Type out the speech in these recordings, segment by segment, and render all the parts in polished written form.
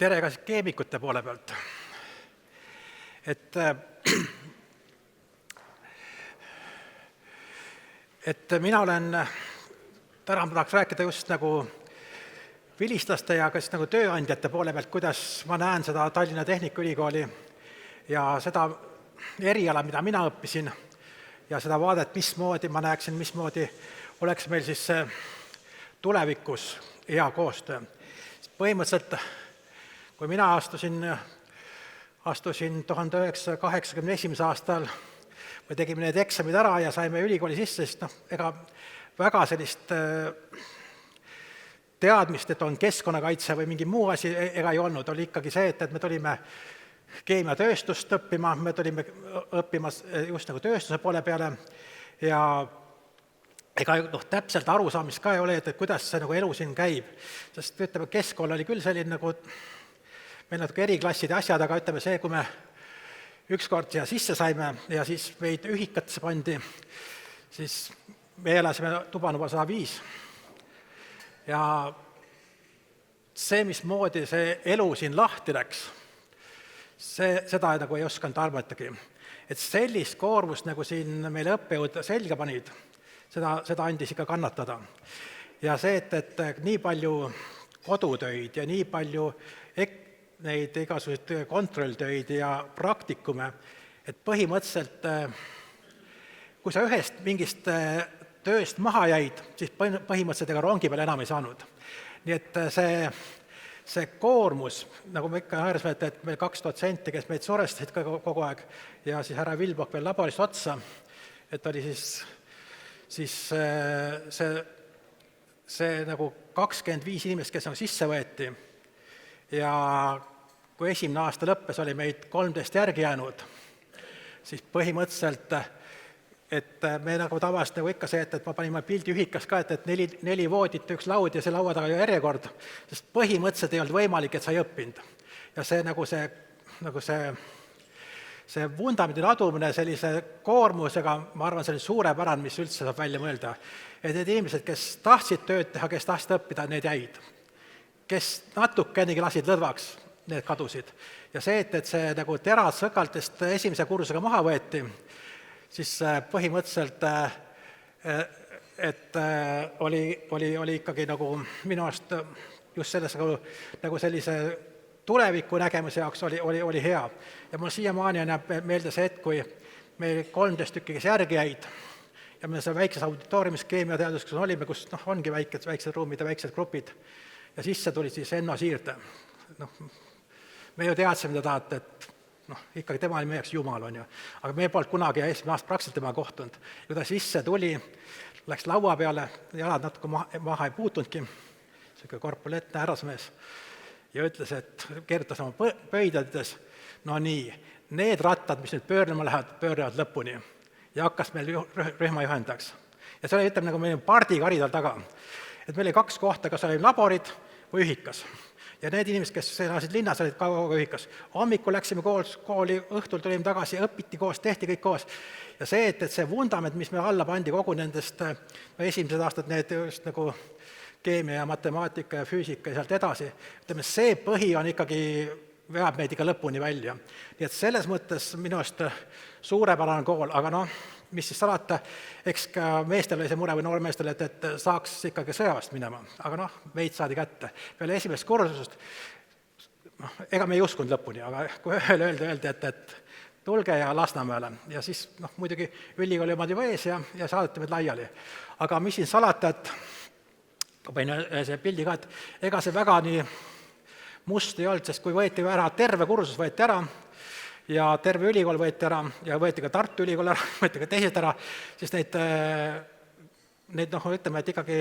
Tere ka keemikute poole pealt. Mina olen, täna ma tahaks rääkida just nagu vilistlaste ja kas nagu tööandjate poole pealt, kuidas ma näen seda Tallinna Tehnikaülikooli ja seda eriala, mida mina õppisin, ja seda vaadet, mismoodi ma näeksin, mismoodi oleks meil siis tulevikus hea koostöö. Põhimõtteliselt, kui mina astusin 1981. aastal või tegime need eksamid ära ja saime ülikooli sisse, siis ega väga sellist teadmist, et on keskkonnakaitse või mingi muu asi ega ei olnud. Oli ikkagi see, et me tulime keemiatööstust õppima, me tulime õppima just nagu tööstuse poole peale ja ega täpselt arusaamist ka ei ole, et kuidas see nagu elu siin käib. Sest ütleme, keskkool oli küll selline nagu meil natuke eriklasside asjad, aga ütleme see, kui me ükskord siia sisse saime ja siis meid ühikatesse pandi, siis me elasime tuba number 105. Ja see, mismoodi see elu siin lahti läks, seda nagu ei osanud arvatagi. Et sellist koormust, nagu siin meile õppejõud selga panid, seda andis ikka kannatada. Ja see, et nii palju kodutöid ja nii palju neid igasuguseid kontrolltöid ja praktikume, et põhimõtteliselt, kui sa ühest mingist tööst maha jäid, siis põhimõtteliselt ega rongi peal enam ei saanud. Nii et see koormus, nagu me ikka ääresime, et meil 2000, kes meid surestasid kogu aeg, ja siis härra Vilbok veel laborist otsa, et oli siis see nagu 25 inimest, kes nagu sisse võeti, ja kui esimene aasta lõppes, oli meid 13 järgi jäänud, siis põhimõtteliselt, et me nagu tavaliselt nagu ikka see, et ma panin pildi ühikas ka, et 4 voodit, 1 laud ja see laua taga järjekord, sest põhimõtteliselt ei olnud võimalik, et sa ei õppinud. Ja see vundamendi ladumine sellise koormusega, ma arvan, see oli suurepärane, mis üldse saab välja mõelda. Et need inimesed, kes tahtsid tööd teha, kes tahtsid õppida, need jäid. Kes natukenegi lasid lõdvaks, need kadusid. Ja see, et see nagu terad sõkaltest esimese kursusega maha võeti, siis põhimõtteliselt, et oli ikkagi nagu minu arust just selles nagu sellise tuleviku nägemuse jaoks oli hea. Ja mul siiamaani jääb meelde see, et kui meil 13 tükki, kes järgi jäid, ja me seal väikses auditooriumis keemiateadus, kus olime, kus ongi väiksed ruumid ja väiksed grupid, ja sisse tuli siis Enno Siirde. Me ju teadsime teda, et ikkagi tema oli meie jaoks jumal, on ju. Aga meie poolt kunagi ja esimene aasta praktiliselt tema kohtunud. Kui ta sisse tuli, läks laua peale, jalad natuke maha ei puutunudki, selline korpuleetne härrasmees, ja ütles, et keerutas oma pöidades, no nii, need rattad, mis nüüd pöörlema lähevad, pöörlevad lõpuni. Ja hakkas meil rühma juhendaks. Ja see oli, ütleme, nagu meil pardikari tal taga. Et meil oli 2 kohta, kas oli laborid või ühikas. Ja need inimesed, kes elasid linnas, olid kaua ühikas. Hommikul läksime kooli, õhtul tulime tagasi, õpiti koos, tehti kõik koos. Ja see, et see vundament, mis me alla pandi kogu nendest esimesed aastad, need just nagu keemia ja matemaatika ja füüsika ja sealt edasi, ütleme, see põhi on ikkagi, veab meid ikka lõpuni välja. Nii et selles mõttes minu arust suurepärane kool, aga mis siis salata, eks ka meestel oli see mure või noormeestel, et saaks ikkagi sõjavast minema, aga meid saadi kätte. Peale esimest kursusest, ega me ei uskunud lõpuni, aga kui öeldi, et tulge ja Lasnamäele, ja siis muidugi ülikooli omad juba ees ja saadeti meid laiali. Aga mis siin salata, et kui panin see pildi ka, et ega see väga nii must ei olnud, sest kui võeti ära, terve kursus võeti ära, ja terve ülikool võeti ära ja võeti ka Tartu ülikool ära, võeti ka teised ära, siis neid ütleme, et ikkagi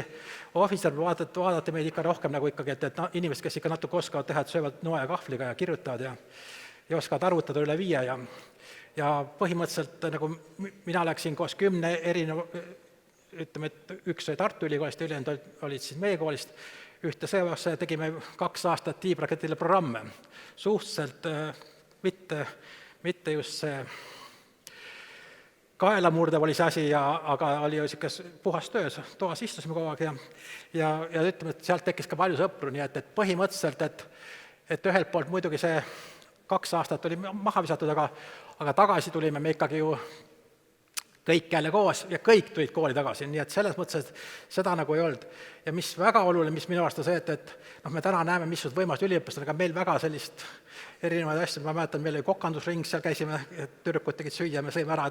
ohvitser vaadati meid ikka rohkem nagu ikkagi, et inimesed, kes ikka natuke oskavad teha, et söövad noa ja kahvliga ja kirjutavad ja oskavad arvutada üle 5 ja põhimõtteliselt nagu mina läksin koos 10 erineva, ütleme, et üks oli Tartu ülikoolist ja ülejäänud olid siis meie koolist, ühte sõjaväesse tegime 2 aastat tiibraketile programme. Suhteliselt mitte just see kaelamurdev oli see asi, aga oli ju puhas töös, toas istusime kogu aeg ja ütleme, et sealt tekkis ka palju sõpru, nii et põhimõtteliselt, et ühelt poolt muidugi see 2 aastat oli maha visatud, aga tagasi tulime me ikkagi ju kõik jälle koos ja kõik tulid kooli tagasi, nii et selles mõttes, et seda nagu ei olnud. Ja mis väga oluline, mis minu arust on see, et me täna näeme, missugused võimalused üliõpilastel, aga meil väga sellist erinevaid asju, ma mäletan, meil oli kokandusring, seal käisime, tüdrukud tegid süüa, me sõime ära,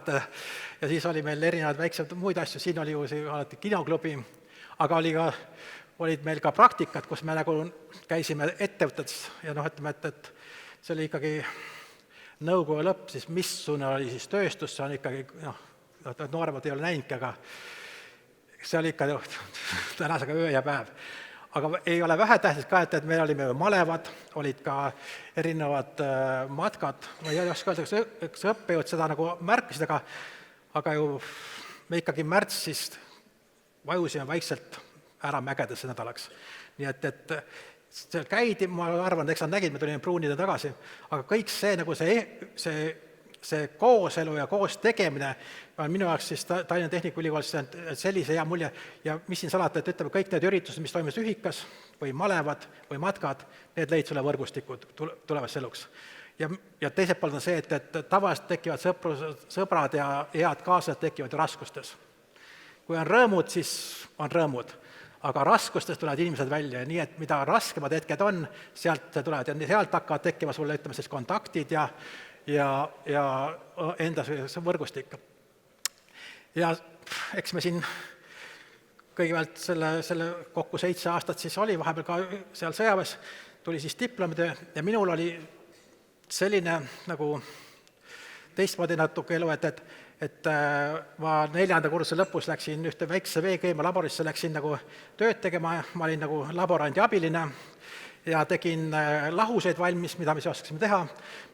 ja siis oli meil erinevaid väikseid muid asju, siin oli ju see alati kinoklubi, aga olid meil ka praktikad, kus me nagu käisime ettevõtetes ja ütleme, et see oli ikkagi nõukogude lõpp, siis missugune oli siis tööstus, see on ikkagi, nooremad ei ole näinudki, aga see oli ikka tänasega öö ja päev. Aga ei ole vähetähtis ka, et meil olime malevad, olid ka erinevad matkad, ma ei oska öelda, kas õppejõud seda nagu märkasid, aga ju me ikkagi märtsis vajusime vaikselt ära mägedesse nädalaks. Nii et seal käidi, ma arvan, eks nad nägid, me tulime pruunida tagasi, aga kõik see, nagu see kooselu ja koos tegemine on minu jaoks siis Tallinna Tehnikaülikoolis sellise hea mulje ja mis siin salata, et ütleme, kõik need üritused, mis toimus ühikas või malevad või matkad, need lõid sulle võrgustikud tulevast eluks. Ja teiselt poolt on see, et tavaliselt tekivad sõbrad ja head kaaslased tekivad raskustes. Kui on rõõmud, siis on rõõmud, aga raskustes tulevad inimesed välja, nii et mida raskemad hetked on, sealt tulevad ja sealt hakkavad tekkima sulle, ütleme siis kontaktid ja enda võrgustik. Ja eks me siin kõigepealt selle kokku 7 aastat siis oli, vahepeal ka seal sõjaväes tuli siis diplomitöö ja minul oli selline nagu teistmoodi natuke elu, et ma 4. kursuse lõpus läksin ühte väikse veekeemia laborisse, läksin nagu tööd tegema, ma olin nagu laborandi abiline ja tegin lahuseid valmis, mida me oskasime teha,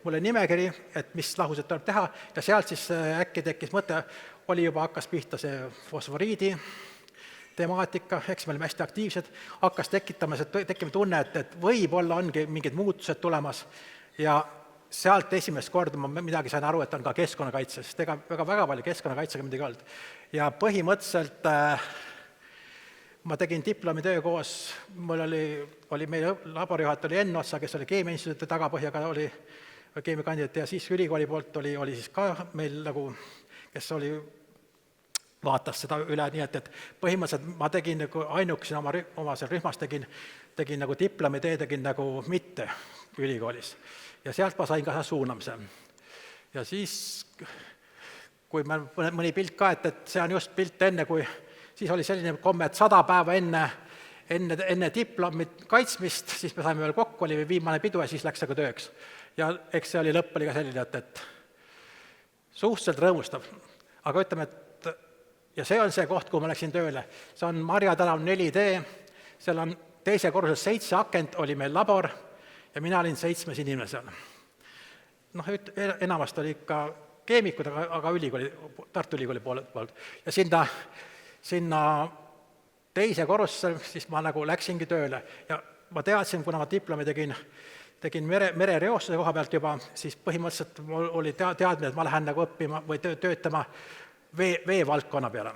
mulle nimekiri, et mis lahuseid tuleb teha ja sealt siis äkki tekkis mõte, hakkas pihta see fosforiidi temaatika, eks me olime hästi aktiivsed, hakkas tekkima tunne, et võib-olla ongi mingid muutused tulemas ja sealt esimest korda ma midagi sain aru, et on ka keskkonnakaitse, sest ega väga palju keskkonnakaitsega midagi olnud. Ja põhimõtteliselt ma tegin diplomitöö koos, mul oli meie laborijuhataja oli Enn Otsa, kes oli keemiainstituudi Tagapõhjaga, oli keemiakandidaat ja siis ülikooli poolt oli siis ka meil nagu, kes vaatas seda üle, nii et põhimõtteliselt ma tegin nagu ainukesena oma seal rühmas tegin nagu diplomitöö, tegin nagu mitte ülikoolis. Ja sealt ma sain ka suunamise. Ja siis, kui mõni pilt ka, et see on just pilt enne, siis oli selline komme, et 100 päeva enne diplomit kaitsmist, siis me saime veel kokku, oli viimane pidu ja siis läks nagu tööks. Ja eks see lõpp oli ka selline, et suhteliselt rõõmustav. Aga ütleme, ja see on see koht, kuhu ma läksin tööle. See on Marja tänav 4D, seal on 2. korruses 7 akent, oli meil labor ja mina olin 7 inimene seal. Enamast oli ikka keemikud, aga Tartu Ülikooli poolt. Ja sinna 2. korrusse siis ma nagu läksingi tööle ja ma teadsin, kuna ma diplomi tegin merereostuse koha pealt juba, siis põhimõtteliselt mul oli teadmine, et ma lähen nagu õppima või töötama veevaldkonna peale.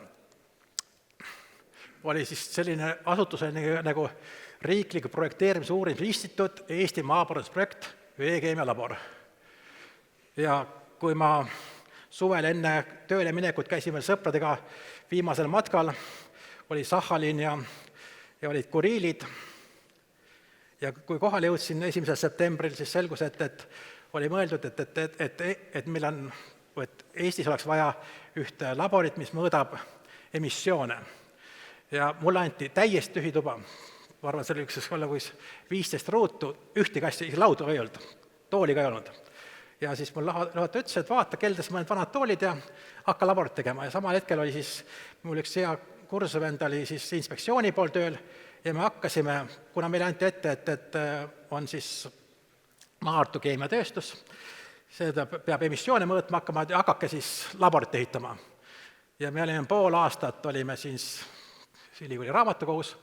Oli siis selline asutus nagu Riikliku projekteerimise uurimisinstituut, Eesti maaparandusprojekt, veekeemia labor. Ja kui ma suvel enne tööle minekut käisime sõpradega viimasel matkal, oli Sahhalin ja olid Kuriilid, ja kui kohale jõudsin 1. septembril, siis selgus, et oli mõeldud, et meil on, et Eestis oleks vaja ühte laborit, mis mõõdab emissioone. Ja mulle anti täiesti tühi tuba. Ma arvan, see oli üks 15 ruutu, ühtegi asja, laudu ei olnud, tooli ka ei olnud. Ja siis mul juhataja ütles, et vaata, keldes mõned vanad toolid ja hakka laborit tegema. Ja samal hetkel oli siis, mul üks hea kursuvend oli siis inspektsiooni pool tööl ja me hakkasime, kuna meile anti ette, et on siis Maartu keemiatööstus, seda peab emissioone mõõtma hakkama ja hakake siis laborit ehitama. Ja me olime pool aastat, olime siis ülikooli raamatukogus,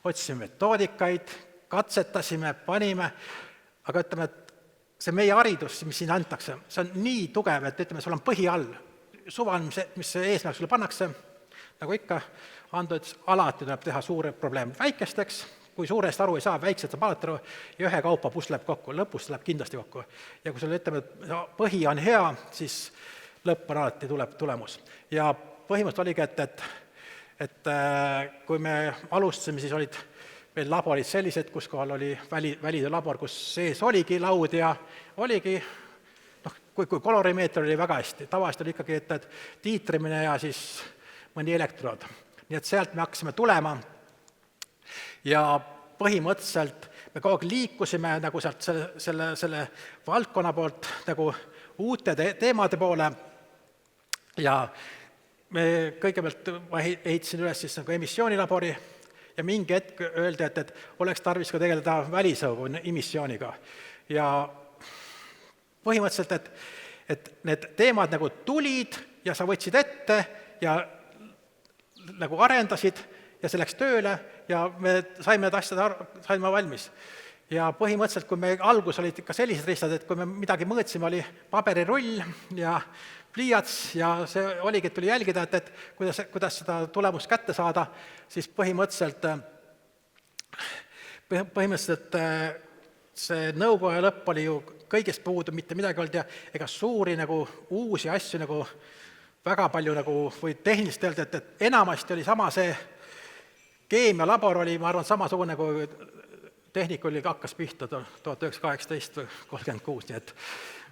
otsisime metoodikaid, katsetasime, panime, aga ütleme, et see meie haridus, mis siin antakse, see on nii tugev, et ütleme, sul on põhi all. Suva on, mis see eesmärk sulle pannakse, nagu ikka, alati tuleb teha suure probleem väikesteks, kui suurest aru ei saa, väiksed saab alati aru ja ühe kaupa puss läheb kokku, lõpus läheb kindlasti kokku. Ja kui sulle ütleme, et põhi on hea, siis lõpp on alati tuleb tulemus. Ja põhimõtteliselt oligi, et kui me alustasime, siis olid meil laborid sellised, kus kohal oli välide labor, kus sees oligi laud ja oligi, kui kolorimeeter oli väga hästi, tavaliselt oli ikkagi, et tiitrimine ja siis mõni elektrood. Nii et sealt me hakkasime tulema ja põhimõtteliselt me kogu aeg liikusime nagu sealt selle valdkonna poolt nagu uute teemade poole ja me kõigepealt ma ehitasin üles siis nagu emissioonilabori ja mingi hetk öeldi, et oleks tarvis ka tegeleda välisõhu emissiooniga. Ja põhimõtteliselt, et need teemad nagu tulid ja sa võtsid ette ja nagu arendasid ja see läks tööle ja me saime need asjad saime valmis. Ja põhimõtteliselt, kui me algus olid ikka sellised riistad, et kui me midagi mõõtsime, oli paberirull ja pliiats ja see oligi, et tuli jälgida, et kuidas seda tulemust kätte saada, siis põhimõtteliselt see nõukoja lõpp oli ju kõigest puudu, mitte midagi olnud ja ega suuri nagu uusi asju nagu väga palju nagu või tehniliselt öelda, et enamasti oli sama see keemialabor oli, ma arvan, samasugune kui tehnikul hakkas pihta 1918 või 36, nii et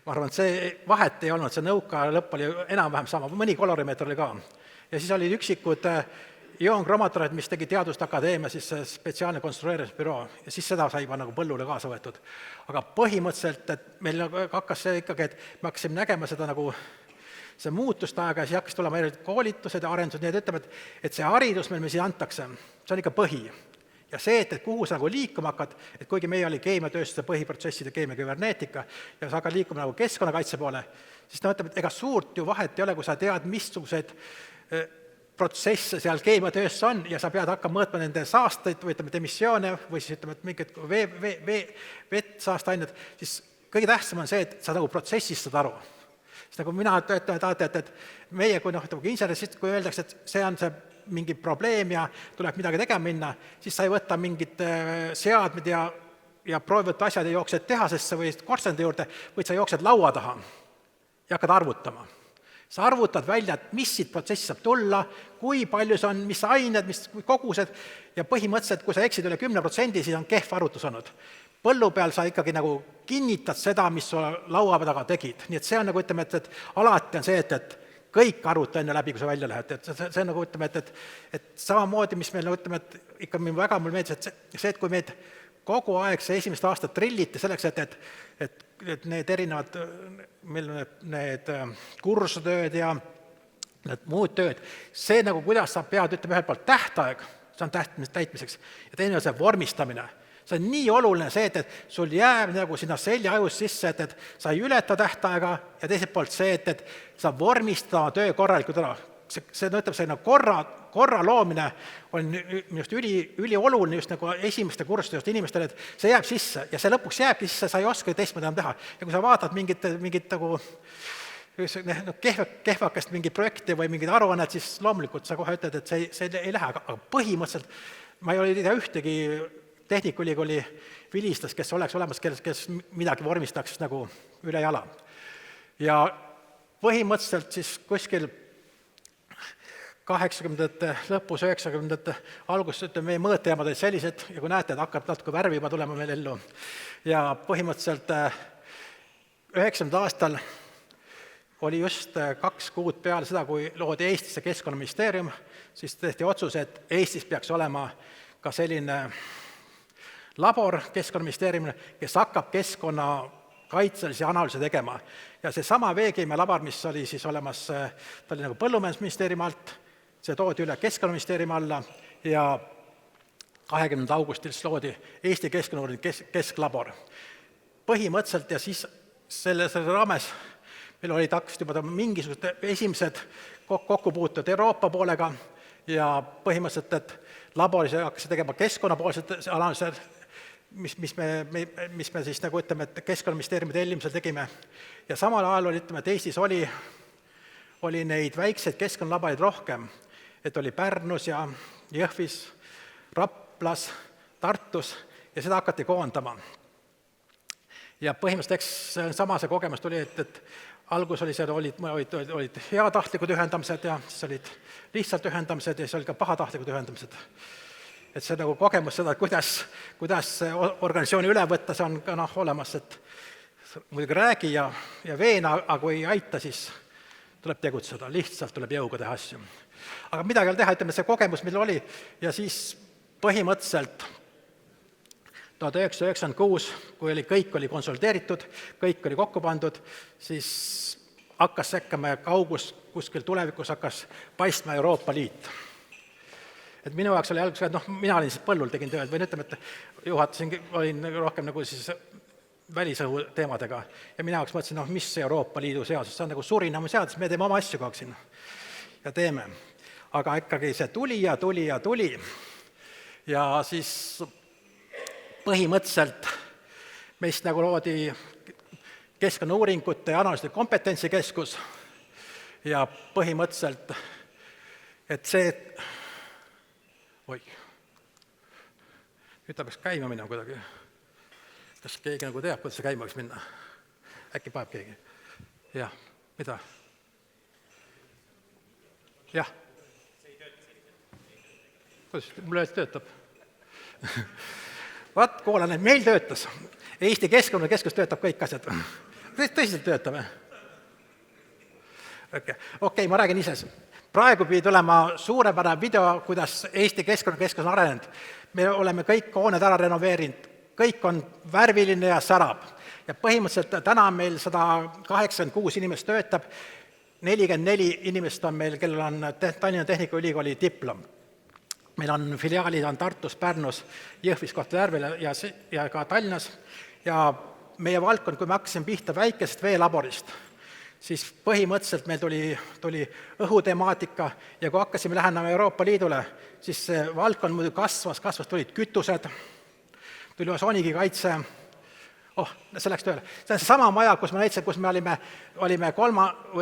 ma arvan, et see vahet ei olnud, see nõukaja lõpp oli enam-vähem sama, mõni kolorimeeter oli ka. Ja siis olid üksikud ioonkromatorid, mis tegi Teaduste Akadeemia, siis spetsiaalne konstrueerimisbüroo ja siis seda sai juba nagu põllule kaasa võetud. Aga põhimõtteliselt, et meil hakkas see ikkagi, et me hakkasime nägema seda nagu see muutuste aega ja siis hakkas tulema erinevad koolitused ja arendused, nii et ütleme, et see haridus meil siin antakse, see on ikka põhi. Ja see, et kuhu sa nagu liikuma hakkad, et kuigi meie oli keemiatööstuse põhiprotsesside keemiaküberneetika ja sa hakkad liikuma nagu keskkonnakaitse poole, siis ütleme, et ega suurt ju vahet ei ole, kui sa tead, missuguseid protsesse seal keemiatööstus on ja sa pead hakkama mõõtma nende saasteid või ütleme, emissioone või siis ütleme, et mingid vett saasteained, siis kõige tähtsam on see, et sa nagu protsessist saad aru. Siis nagu mina ütlen, et meie kui insenerist, kui öeldakse, et see on see mingi probleem ja tuleb midagi tegema minna, siis sa ei võta mingid seadmed ja proovid asjad ja jooksed tehasesse või korstende juurde, või sa jooksed laua taha ja hakkad arvutama. Sa arvutad välja, et mis siit protsessi saab tulla, kui palju see on, mis ained, mis kogused ja põhimõtteliselt, kui sa eksid üle 10%, siis on kehv arvutus olnud. Põllu peal sa ikkagi nagu kinnitad seda, mis sa laua taga tegid. Nii et see on nagu ütleme, et alati on see, et kõik arvuta enne läbi, kui sa välja lähed. Et see on nagu ütleme, et samamoodi, mis meil ütleme, et ikka väga mul meeldis, et see, et kui meid kogu aeg see esimest aastat trilliti selleks, et need erinevad meil need kursustööd ja need muud tööd, see nagu kuidas sa pead, ütleme ühelt poolt tähtaeg, see on täitmiseks, ja teine on see vormistamine. See on nii oluline see, et sul jääb nagu sinna seljaajus sisse, et sa ei ületa tähtaega ja teiselt poolt see, et sa vormistad oma töö korralikult ära. See ütleb, see korra loomine on just ülioluline just nagu esimeste kursuste just inimestele, et see jääb sisse ja see lõpuks jääbki sisse, sa ei oska teistmoodi enam teha. Ja kui sa vaatad mingit nagu kehvakest mingit projekti või mingit aruannet, siis loomulikult sa kohe ütled, et see ei lähe, aga põhimõtteliselt ma ei ole ühtegi Tehnikaülikooli vilistas, kes oleks olemas, kes midagi vormistaks nagu üle jala. Ja põhimõtteliselt siis kuskil 80. lõpus, 90. algus, ütleme, meie mõõtejaamad olid sellised ja kui näete, et hakkab natuke värvi juba tulema meil ellu. Ja põhimõtteliselt 90. aastal oli just 2 kuud peale seda, kui loodi Eestisse Keskkonnaministeerium, siis tehti otsus, et Eestis peaks olema ka selline labor Keskkonnaministeeriumile, kes hakkab keskkonnakaitselisi analüüse tegema. Ja see sama veekeemia labor, mis oli siis olemas, ta oli nagu Põllumajandusministeeriumi alt, see toodi üle Keskkonnaministeeriumi alla ja 20. augustil loodi Eesti Keskkonnauuringute Kesklabor. Põhimõtteliselt ja siis selle raames meil olid hakkasid juba mingisugused esimesed kokkupuutud Euroopa poolega ja põhimõtteliselt, et laboris hakkas tegema keskkonnapoolsed analüüsid, mis me siis nagu ütleme, et Keskkonnaministeeriumi tellimisel tegime. Ja samal ajal oli, ütleme, et Eestis oli neid väikseid keskkonnalaboreid rohkem, et oli Pärnus ja Jõhvis, Raplas, Tartus ja seda hakati koondama. Ja põhimõtteliselt eks sama see kogemus tuli, et algus oli seal, olid heatahtlikud ühendamised ja siis olid lihtsalt ühendamised ja siis olid ka pahatahtlikud ühendamised. Et see nagu kogemus seda, kuidas organisatsiooni üle võtta, see on ka olemas, et muidugi räägi ja veena, aga kui ei aita, siis tuleb tegutseda, lihtsalt tuleb jõuga teha asju. Aga midagi ei ole teha, ütleme see kogemus, millel oli, ja siis põhimõtteliselt 1996, kui kõik oli konsolideeritud, kõik oli kokku pandud, siis hakkas sekkama kaugus kuskil tulevikus hakkas paistma Euroopa Liit. Et minu jaoks oli alguses, et mina olin siis põllul, tegin tööd, või ütleme, et juhatasin, olin rohkem nagu siis välisõhu teemadega ja mina jaoks mõtlesin, mis Euroopa Liidu seadus, see on nagu surinamu seadus, me teeme oma asju kogu aeg siin ja teeme. Aga ikkagi see tuli ja siis põhimõtteliselt meist nagu loodi keskkonnauuringute ja analüüside kompetentsikeskus ja põhimõtteliselt, et see, nüüd ta peaks käima minema kuidagi. Kas keegi nagu teab, kuidas see käima võiks minna? Äkki paneb keegi? Jah, mida? Jah. Kuidas? Mul öeldi töötab. Vaat, kuulan, et meil töötas. Eesti Keskkonnakeskus töötab kõik asjad. Tõsiselt töötame? Okei, ma räägin ise. Praegu pidi tulema suurepärane video, kuidas Eesti Keskkonnakeskus on arenenud. Me oleme kõik hooned ära renoveerinud. Kõik on värviline ja särab. Ja põhimõtteliselt täna meil 186 inimest töötab, 44 inimest on meil, kellel on Tallinna Tehnikaülikooli diplom. Meil on filiaalid on Tartus, Pärnus, Jõhvis, Kohtla-Järvel ja ka Tallinnas. Ja meie valdkond, kui me hakkasime pihta väikesest veelaborist, siis põhimõtteliselt meil tuli õhutemaatika ja kui hakkasime lähenema Euroopa Liidule, siis see valdkond muidu kasvas, tulid kütused, tuli osoonigi kaitse, see läks tööle. See on see sama maja, kus me olime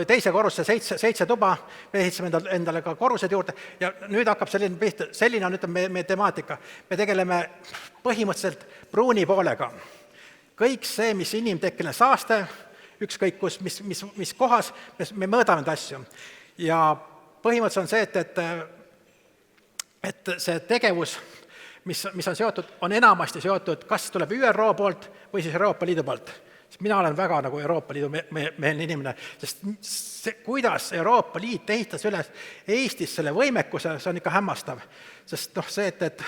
teise korruse 7 tuba, me ehitasime endale ka korrused juurde ja nüüd hakkab selline on meie temaatika. Me tegeleme põhimõtteliselt pruuni poolega. Kõik see, mis inimtekkeline saaste, ükskõik kus, mis kohas, me mõõdame neid asju. Ja põhimõtteliselt on see, et see tegevus, mis on seotud, on enamasti seotud, kas tuleb ÜRO poolt või siis Euroopa Liidu poolt. Mina olen väga nagu Euroopa Liidu meelne inimene, sest kuidas Euroopa Liit ehitas üles Eestis selle võimekuse, see on ikka hämmastav. Sest see, et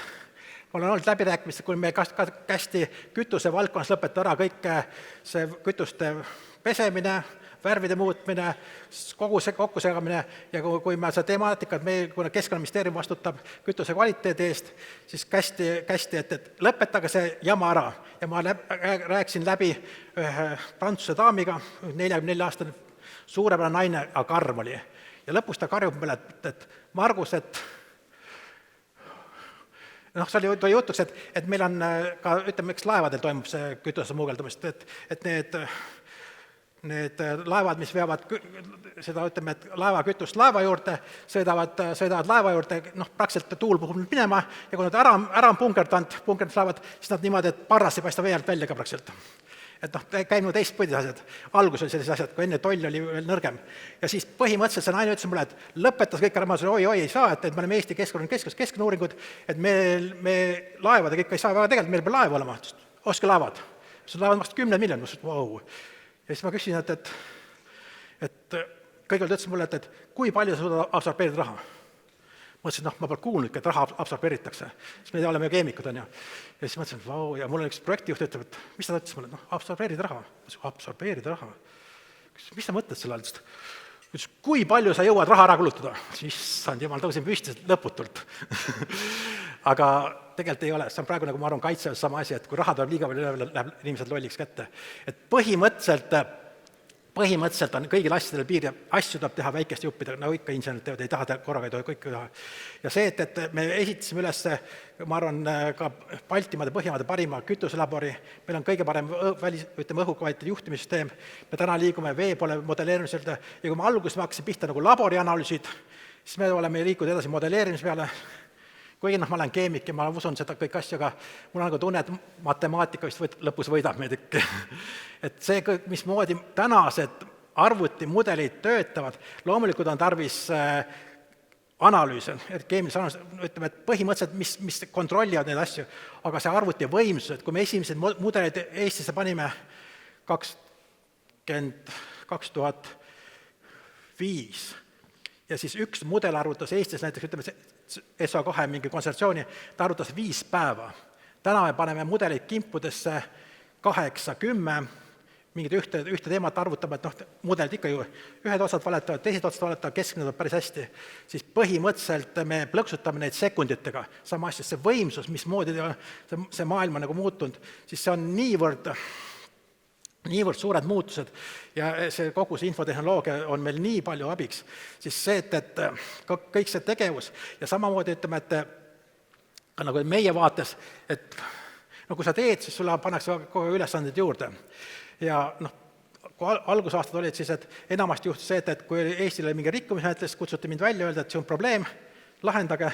mul on olnud läbirääkimist, kui me kästi kütuse valdkonnas lõpetada ära kõik see kütuste pesemine, värvide muutmine, kokkusegamine ja kui me see temaatika, et kuna Keskkonnaministeerium vastutab kütuse kvaliteedi eest, siis kästi, et lõpetage see jama ära. Ja ma rääkisin läbi ühe prantsuse daamiga, 44-aastane suurepärane naine, aga karm oli. Ja lõpus ta karjub meile, et Margus, see oli jutuks, et meil on ka, ütleme, eks laevadel toimub see kütuse muugeldamist, et need laevad, mis veavad seda, ütleme, et laevakütust laeva juurde, sõidavad laeva juurde, praktiliselt tuul puhub minema ja kui nad ära on punkerdanud laevad, siis nad niimoodi, et parras ei paista vee alt välja ka praktiliselt. Et käib teistpidi asjad. Algus oli sellised asjad, kui enne toll oli veel nõrgem. Ja siis põhimõtteliselt see naine ütles mulle, et lõpetas kõik ära, ma ütlesin, oi, ei saa, et me oleme Eesti keskkonnauuringud, et me laevadega ikka ei saa väga tegelikult, meil peab laev olema, oske laevad. See laevad maksab 10 miljonit, wow. Ja siis ma küsin, et kõigepealt ütlesin mulle, et kui palju sa suudad absorbeerida raha? Ma ütlesin, ma pole kuulnud, et raha absorbeeritakse, sest me oleme keemikud, on ju. Ja siis mõtlesin, et vau, ja mul on üks projektijuht ütleb, et mis ta ütles mulle, absorbeerida raha. Absorbeerida raha? Mis ta mõtled selle all? Ütles, kui palju sa jõuad raha ära kulutada? Issand jumal, tõusin püsti lõputult. Aga tegelikult ei ole, see on praegu nagu ma arvan kaitseväes sama asi, et kui raha tuleb liiga palju üle, läheb inimesed lolliks kätte. Et põhimõtteliselt on kõigil asjadel piir ja asju tuleb teha väikeste juppidega, nagu ikka insenerid teevad, ei taha korraga ei tohi kõike teha. Ja see, et me esitasime üles, ma arvan, ka Baltimaade, Põhjamaade parima kütuselabori, meil on kõige parem õhukvaliteedi juhtimissüsteem, me täna liigume vee poole modelleerimisel ja kui me alguses hakkasin pihta nagu laborianalüüsid, siis me oleme liikunud edasi modelleerimise peale. kuigi ma olen keemik ja ma usun seda kõik asju, aga mul on nagu tunne, et matemaatika vist lõpus võidab meid ikka. Et see, mismoodi tänased arvutimudelid töötavad, loomulikult on tarvis analüüse, keemilise analüüse, ütleme, et põhimõtteliselt, mis kontrollivad neid asju, aga see arvuti võimsus, et kui me esimesed mudelid Eestisse panime 2005 ja siis üks mudel arvutas Eestis näiteks, ütleme, SO2 mingi kontsentratsiooni, ta arvutas 5 päeva. Täna me paneme mudeleid kimpudesse 8-10, mingid ühte teemat arvutame, et mudelid ikka ju ühed osad valetavad, teised osad valetavad, keskmine tuleb päris hästi, siis põhimõtteliselt me plõksutame neid sekunditega, sama asja, see võimsus, mismoodi see maailm on nagu muutunud, siis see on niivõrd suured muutused ja see kogu see infotehnoloogia on meil nii palju abiks, siis see, et kõik see tegevus ja samamoodi ütleme, et ka nagu meie vaates, et kui sa teed, siis sulle pannakse kogu ülesanded juurde. Ja kui algusaastad olid siis, et enamasti juhtus see, et kui Eestil oli mingi rikkumismenetlus, kutsuti mind välja, öelda, et see on probleem, lahendage,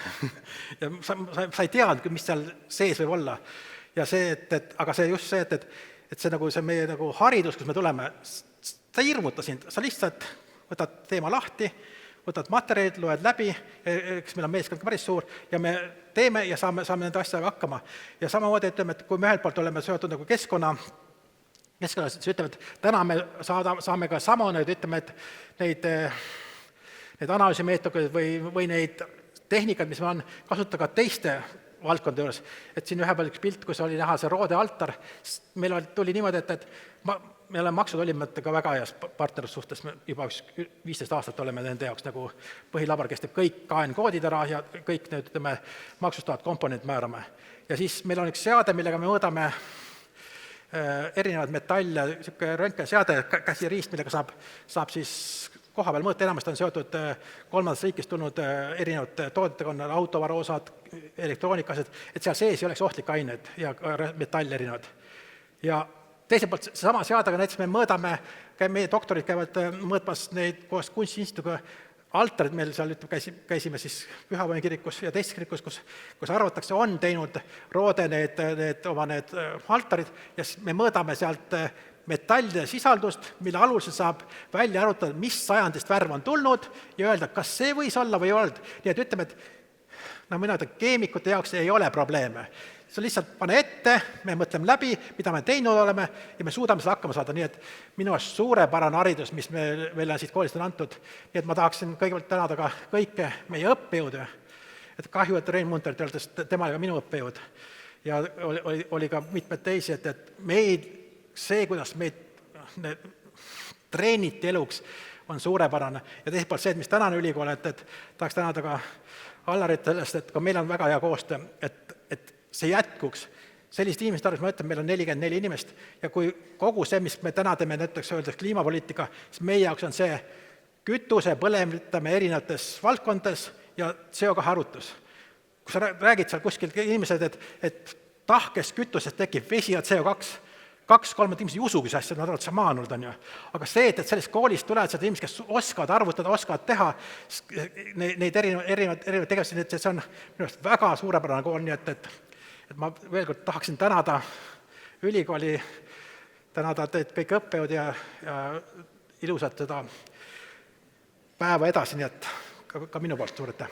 ja sa ei teadnud, mis seal sees võib olla. Ja see, aga see just see, et see nagu see meie nagu haridus, kus me tuleme, sa ei hirmuta sind, sa lihtsalt võtad teema lahti, võtad materjalid, loed läbi, eks meil on meeskond päris suur, ja me teeme ja saame nende asjadega hakkama. Ja samamoodi ütleme, et kui me ühelt poolt oleme seotud nagu keskkonnas, siis ütleme, et täna me saame ka sama ütleme, et neid analüüsimeetodeid või neid tehnikad, mis meil on, kasutada ka teiste valdkonda juures. Et siin ühe peal üks pilt, kus oli näha see roode altar, meil tuli niimoodi, et me oleme maksutollimatega väga heas partnerlussuhtes, me juba 15 aastat oleme nende jaoks nagu põhilabar, kes teeb kõik KN-koodid ära ja kõik need, ütleme, maksustavad komponent määrame. Ja siis meil on üks seade, millega me mõõdame erinevad metalle, niisugune röntgenseade, käsiriist, millega saab siis koha peal mõõta, enamasti on seotud kolmandast riikist tulnud erinevad toodetega, on autovaroosad, elektroonikased, et seal sees ei oleks ohtlikke aineid ja metall erinevad. Ja teiselt poolt sama seadega näiteks me mõõdame, meie doktorid käivad mõõtmas neid koos Kunstiinstituudiga altarid, meil seal käisime siis Pühavooni kirikus ja teistes kirikus, kus arvatakse, on teinud roode oma need altarid ja siis me mõõdame sealt metallide sisaldust, mille alusel saab välja arutada, mis sajandist värv on tulnud ja öelda, kas see võis olla või ei olnud. Nii et ütleme, et mina ütlen, keemikute jaoks ei ole probleeme. See lihtsalt pane ette, me mõtleme läbi, mida me teinud oleme ja me suudame seda hakkama saada. Nii et minu arust suurepärane haridus, mis meile siit koolist on antud. Nii et ma tahaksin kõigepealt tänada ka kõike meie õppejõude. Et kahju, et Rein Munterit öeldes, tema oli ka minu õppejõud. Ja oli ka mitmed teisi, et meid, see, kuidas meid treeniti eluks, on suurepärane. Ja teiselt poolt see, mis tänane ülikool, et tahaks tänada ka Allarit sellest, et ka meil on väga hea koostöö, et see jätkuks. Sellised inimesed arvas, ma ütlen, meil on 44 inimest ja kui kogu see, mis me täna teeme, näiteks öeldes kliimapoliitika, siis meie jaoks on see kütuse põlemitame erinevates valdkondades ja CO2 arutus. Kui sa räägid seal kuskil inimesed, et tahkest kütusest tekib vesi ja CO2, 2-3 inimesed ei usugi see asja, nad arvavad, see maanuld on ju. Aga see, et sellest koolist tulevad seda inimesed, kes oskavad arvutada, oskavad teha neid erinevaid tegevusi, et see on minu arust väga suurepärane kool, nii et ma veel kord tahaksin tänada ülikooli, tänada teid kõik õppejõud ja ilusat seda päeva edasi, nii et ka minu poolt suur aitäh.